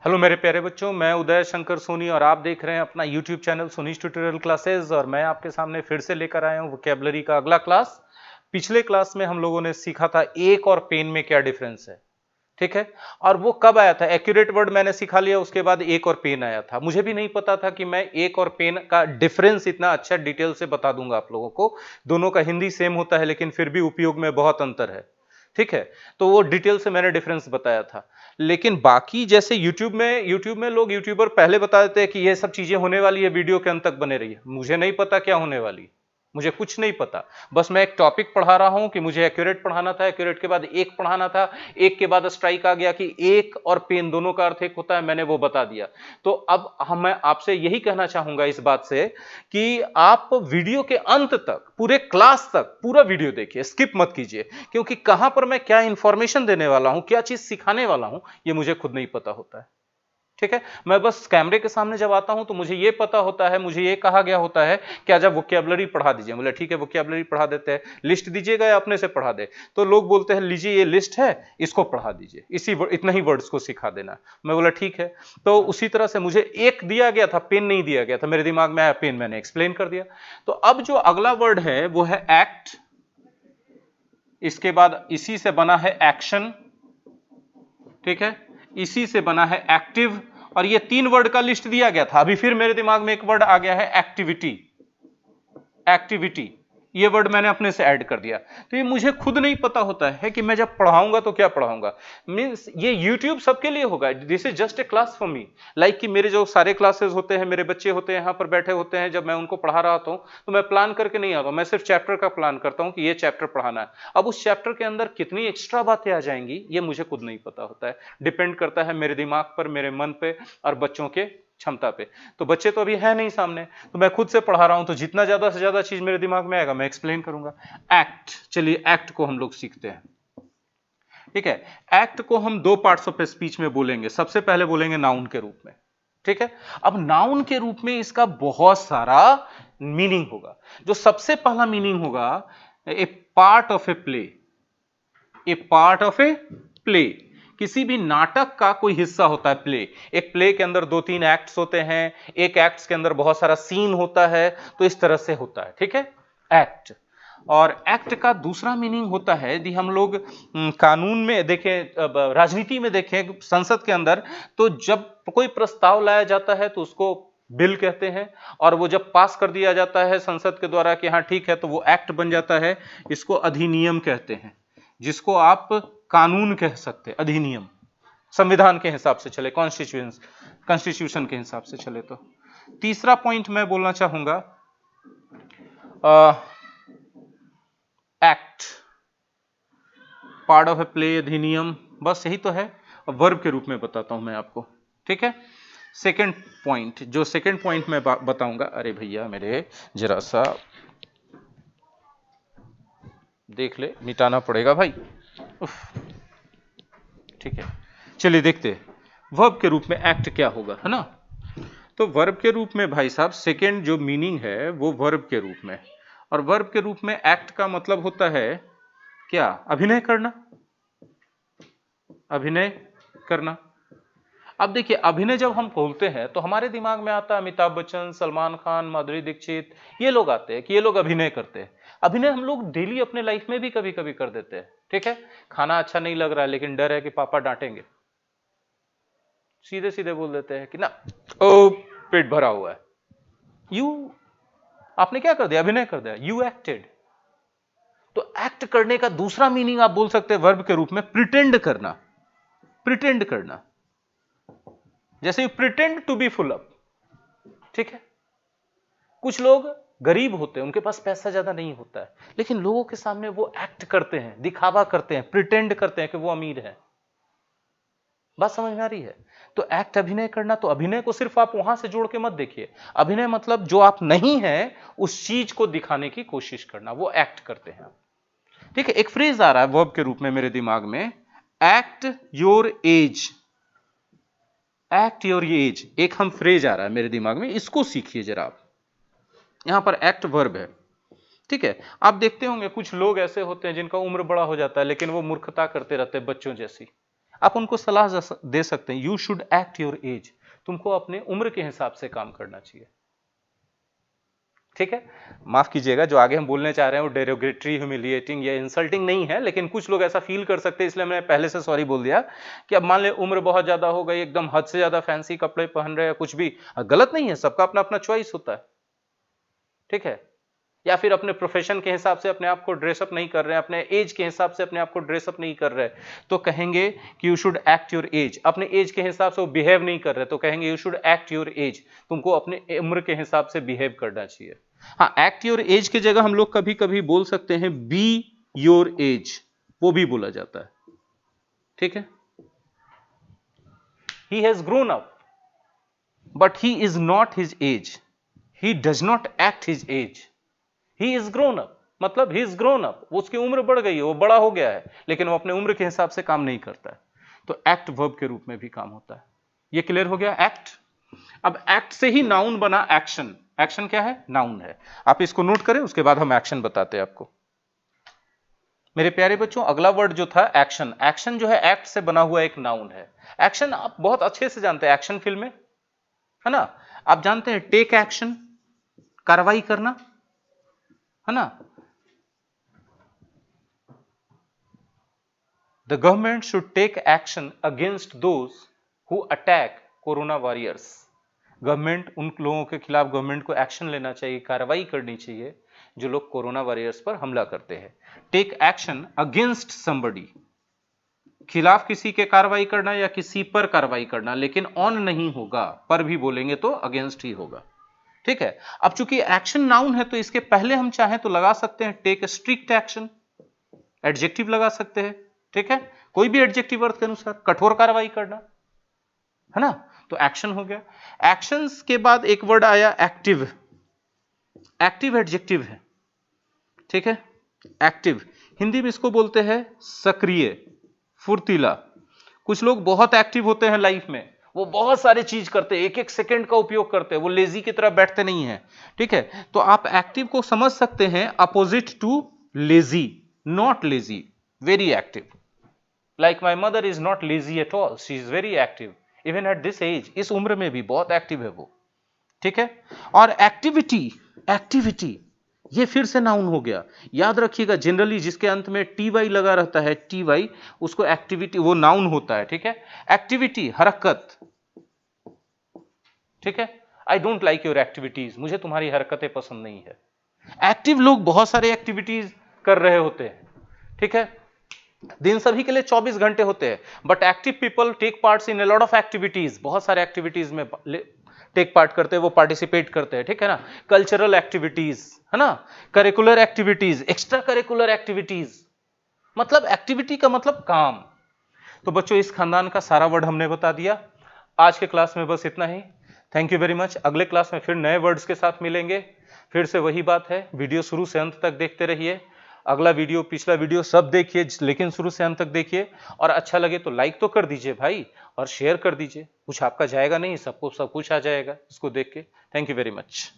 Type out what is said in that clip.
Hello मेरे प्यारे बच्चों, मैं उदय शंकर सोनी और आप देख रहे हैं अपना यूट्यूब चैनल सोनीज ट्यूटोरियल क्लासेस। और मैं आपके सामने फिर से लेकर आया हूं वोकैबुलरी का अगला क्लास। पिछले क्लास में हम लोगों ने सीखा था एक और पेन में क्या डिफरेंस है, ठीक है। और वो कब आया था? एक्यूरेट वर्ड मैंने सिखा लिया, उसके बाद एक और पेन आया था। मुझे भी नहीं पता था कि मैं एक और पेन का डिफरेंस इतना अच्छा डिटेल से बता दूंगा आप लोगों को। दोनों का हिंदी सेम होता है लेकिन फिर भी उपयोग में बहुत अंतर है, ठीक है। तो वो डिटेल से मैंने डिफरेंस बताया था। लेकिन बाकी जैसे यूट्यूब में लोग यूट्यूबर पहले बता देते हैं कि ये सब चीजें होने वाली है, वीडियो के अंत तक बने रहिए। मुझे नहीं पता क्या होने वाली है, मुझे कुछ नहीं पता। बस मैं एक टॉपिक पढ़ा रहा हूं कि मुझे एक्यूरेट पढ़ाना था, एक्यूरेट के बाद एक पढ़ाना था, एक के बाद स्ट्राइक आ गया कि एक और पेन दोनों का अर्थ एक होता है, मैंने वो बता दिया। तो अब मैं आपसे यही कहना चाहूंगा इस बात से कि आप वीडियो के अंत तक, पूरे क्लास तक पूरा वीडियो देखिए, स्किप मत कीजिए। क्योंकि कहां पर मैं क्या इंफॉर्मेशन देने वाला हूं, क्या चीज सिखाने वाला हूं, ये मुझे खुद नहीं पता होता है, ठीक है। मैं बस कैमरे के सामने जब आता हूं तो मुझे ये पता होता है, मुझे ये कहा गया होता है कि आज आप वोकैबुलरी पढ़ा दीजिए। बोले ठीक है, वोकैबुलरी पढ़ा देते हैं, लिस्ट दीजिएगा या अपने से पढ़ा दे। तो लोग बोलते हैं लीजिए ये लिस्ट है, इसको पढ़ा दीजिए, इतना ही वर्ड्स को सिखा देना। मैं बोला ठीक है। तो उसी तरह से मुझे एक दिया गया था, पेन नहीं दिया गया था, मेरे दिमाग में आया पेन, मैंने एक्सप्लेन कर दिया। तो अब जो अगला वर्ड है वो है एक्ट, इसके बाद इसी से बना है एक्शन, ठीक है, इसी से बना है एक्टिव। और ये तीन वर्ड का लिस्ट दिया गया था। अभी फिर मेरे दिमाग में एक वर्ड आ गया है एक्टिविटी। एक्टिविटी ये वर्ड मैंने अपने से ऐड कर दिया। तो ये मुझे खुद नहीं पता होता है कि मैं जब पढ़ाऊंगा तो क्या पढ़ाऊंगा। मींस ये YouTube सबके लिए होगा, this is just a class for me. Like कि मेरे जो सारे क्लासेस होते हैं, मेरे बच्चे होते हैं यहाँ पर बैठे होते हैं, जब मैं उनको पढ़ा रहा हूं तो मैं प्लान करके नहीं आता हूं, मैं सिर्फ चैप्टर का प्लान करता हूं कि ये चैप्टर पढ़ाना है। अब उस चैप्टर के अंदर कितनी एक्स्ट्रा बातें आ जाएंगी ये मुझे खुद नहीं पता होता है। डिपेंड करता है मेरे दिमाग पर, मेरे मन पे और बच्चों के क्षमता पे। तो बच्चे तो अभी है नहीं सामने, तो मैं खुद से पढ़ा रहा हूं, तो जितना ज्यादा से ज्यादा चीज मेरे दिमाग में आएगा मैं एक्सप्लेन करूंगा। एक्ट, चलिए एक्ट को हम लोग सीखते हैं, ठीक है। एक्ट को हम दो पार्ट्स ऑफ स्पीच में बोलेंगे। सबसे पहले बोलेंगे नाउन के रूप में, ठीक है। अब नाउन के रूप में इसका बहुत सारा मीनिंग होगा। जो सबसे पहला मीनिंग होगा, a part of a play. A part of a play, किसी भी नाटक का कोई हिस्सा होता है प्ले। एक प्ले के अंदर दो तीन एक्ट्स होते हैं, एक एक्ट्स के अंदर बहुत सारा सीन होता है, तो इस तरह से होता है, ठीक है, एक्ट। और एक्ट का दूसरा मीनिंग होता है, यदि हम लोग कानून में देखें, राजनीति में देखें, संसद के अंदर, तो जब कोई प्रस्ताव लाया जाता है तो उसको बिल कहते हैं। और वो जब पास कर दिया जाता है संसद के द्वारा कि हाँ ठीक है, तो वो एक्ट बन जाता है, इसको अधिनियम कहते हैं। जिसको आप कानून कह सकते, अधिनियम, संविधान के हिसाब से चले, कॉन्स्टिट्यूशन के हिसाब से चले। तो तीसरा पॉइंट मैं बोलना चाहूंगा, act, part of a play, अधिनियम, बस यही तो है। वर्ब के रूप में बताता हूं मैं आपको, ठीक है। सेकंड पॉइंट, जो सेकंड पॉइंट मैं बताऊंगा, अरे भैया मेरे जरा सा देख ले, मिटाना पड़ेगा भाई, ठीक है। चलिए देखते हैं वर्ब के रूप में एक्ट क्या होगा, है ना। तो वर्ब के रूप में भाई साहब सेकंड जो मीनिंग है वो वर्ब के रूप में। और वर्ब के रूप में एक्ट का मतलब होता है क्या? अभिनय करना, अभिनय करना। अब देखिए, अभिनय जब हम बोलते हैं तो हमारे दिमाग में आता है अमिताभ बच्चन, सलमान खान, माधुरी दीक्षित, ये लोग आते हैं कि ये लोग अभिनय करते हैं। अभिनय हम लोग डेली अपने लाइफ में भी कभी कभी कर देते हैं, ठीक है। खाना अच्छा नहीं लग रहा है लेकिन डर है कि पापा डांटेंगे, सीधे सीधे बोल देते हैं कि ना ओ पेट भरा हुआ है। यू, आपने क्या कर दिया? अभिनय कर दिया, यू एक्टेड। तो एक्ट करने का दूसरा मीनिंग आप बोल सकते हैं वर्ब के रूप में प्रिटेंड करना, प्रिटेंड करना। जैसे you pretend to be full up, ठीक है। कुछ लोग गरीब होते हैं, उनके पास पैसा ज्यादा नहीं होता है, लेकिन लोगों के सामने वो एक्ट करते हैं, दिखावा करते हैं, प्रिटेंड करते हैं कि वो अमीर है। बात समझ में आ रही है? तो एक्ट, अभिनय करना। तो अभिनय को सिर्फ आप वहां से जोड़ के मत देखिए। अभिनय मतलब जो आप नहीं है उस चीज को दिखाने की कोशिश करना, वो एक्ट करते हैं, ठीक है। एक फ्रेज आ रहा है वर्ब के रूप में मेरे दिमाग में, act your age. Act your age, एक हम फ्रेज आ रहा है मेरे दिमाग में, इसको सीखिए जरा आप। यहां पर एक्ट वर्ब है, ठीक है। आप देखते होंगे कुछ लोग ऐसे होते हैं जिनका उम्र बड़ा हो जाता है लेकिन वो मूर्खता करते रहते हैं बच्चों जैसी। आप उनको सलाह दे सकते हैं, you should act your age, तुमको अपने उम्र के हिसाब से काम करना चाहिए। ठीक है, माफ कीजिएगा, जो आगे हम बोलने चाह रहे हैं वो डेरोगेटरी, ह्यूमिलिएटिंग या इंसल्टिंग नहीं है, लेकिन कुछ लोग ऐसा फील कर सकते हैं, इसलिए मैंने पहले से सॉरी बोल दिया कि अब मान ले उम्र बहुत ज्यादा हो गई, एकदम हद से ज्यादा फैंसी कपड़े पहन रहे हैं, कुछ भी गलत नहीं है, सबका अपना अपना चॉइस होता है। ठीक है, या फिर अपने प्रोफेशन के हिसाब से अपने आप को ड्रेसअप नहीं कर रहे हैं, अपने एज के हिसाब से अपने आप को ड्रेसअप नहीं कर रहे, तो कहेंगे कि you should act your age. अपने एज के हिसाब से वो बिहेव नहीं कर रहे, तो कहेंगे you should act your age, तुमको अपने उम्र के हिसाब से बिहेव करना चाहिए। हाँ, एक्ट योर एज की जगह हम लोग कभी कभी बोल सकते हैं बी योर एज, वो भी बोला जाता है। ठीक है, he has grown up but he is not his age, he does not act his age, he is grown up, मतलब ही इज ग्रोन अप, उसकी उम्र बढ़ गई है, वो बड़ा हो गया है, लेकिन वो अपने उम्र के हिसाब से काम नहीं करता है, तो एक्ट वर्ब के रूप में भी काम होता है। ये क्लियर हो गया एक्ट। अब एक्ट से ही नाउन बना एक्शन, एक्शन क्या है, नाउन है। आप इसको नोट करें, उसके बाद हम एक्शन बताते हैं आपको। मेरे प्यारे बच्चों, अगला वर्ड जो था एक्शन, एक्शन जो है एक्ट से बना हुआ एक नाउन है। एक्शन आप बहुत अच्छे से जानते हैं, एक्शन फिल्में, है ना, आप जानते हैं टेक एक्शन, कार्रवाई करना, है ना। The government should take action against those who attack corona warriors. Government, उन लोगों के खिलाफ गवर्नमेंट को एक्शन लेना चाहिए, कार्रवाई करनी चाहिए जो लोग कोरोना वॉरियर्स पर हमला करते हैं। टेक एक्शन अगेंस्ट समबडी, खिलाफ किसी के कार्रवाई करना या किसी पर कार्रवाई करना, लेकिन ऑन नहीं होगा, पर भी बोलेंगे तो अगेंस्ट ही होगा। ठीक है, अब चूंकि एक्शन नाउन है तो इसके पहले हम चाहें तो लगा सकते हैं टेक स्ट्रिक्ट एक्शन, एडजेक्टिव लगा सकते हैं। ठीक है, कोई भी एडजेक्टिव अर्थ के अनुसार, कठोर कार्रवाई करना, है ना, तो एक्शन हो गया। एक्शंस के बाद एक वर्ड आया एक्टिव, एक्टिव एडजेक्टिव है। ठीक है, एक्टिव हिंदी में इसको बोलते हैं सक्रिय, फुर्तीला। कुछ लोग बहुत एक्टिव होते हैं लाइफ में, वो बहुत सारे चीज करते हैं, एक एक सेकंड का उपयोग करते हैं, वो लेजी की तरह बैठते नहीं है। ठीक है, तो आप एक्टिव को समझ सकते हैं opposite to lazy, not lazy, very active. Like my mother is not lazy at all, she is very active even at this age, इस उम्र में भी बहुत एक्टिव है वो। ठीक है, और एक्टिविटी, एक्टिविटी ये फिर से नाउन हो गया। याद रखिएगा, जनरली जिसके अंत में टी वाई लगा रहता है, टी वाई, उसको एक्टिविटी, वो नाउन होता है। ठीक है, एक्टिविटी हरकत। ठीक है, I don't like your activities, मुझे तुम्हारी हरकतें पसंद नहीं है। एक्टिव लोग बहुत सारे एक्टिविटीज कर रहे होते हैं। ठीक है, दिन सभी के लिए 24 घंटे होते हैं, but active people take parts in a lot of activities, बहुत सारे एक्टिविटीज में टेक पार्ट करते हैं, वो पार्टिसिपेट करते हैं। ठीक है ना, कल्चरल एक्टिविटीज, है ना, curricular activities, extra curricular activities, मतलब एक्टिविटी का मतलब काम। तो बच्चों, इस खानदान का सारा वर्ड हमने बता दिया। आज के क्लास में बस इतना ही। Thank you very much. अगले क्लास में फिर नए वर्ड्स के साथ मिलेंगे। फिर से वही बात है, वीडियो शुरू से अंत तक देखते रहिए। अगला वीडियो, पिछला वीडियो सब देखिए, लेकिन शुरू से अंत तक देखिए, और अच्छा लगे तो लाइक तो कर दीजिए भाई, और शेयर कर दीजिए। कुछ आपका जाएगा नहीं, सबको सब कुछ आ जाएगा इसको देख के। Thank you very much.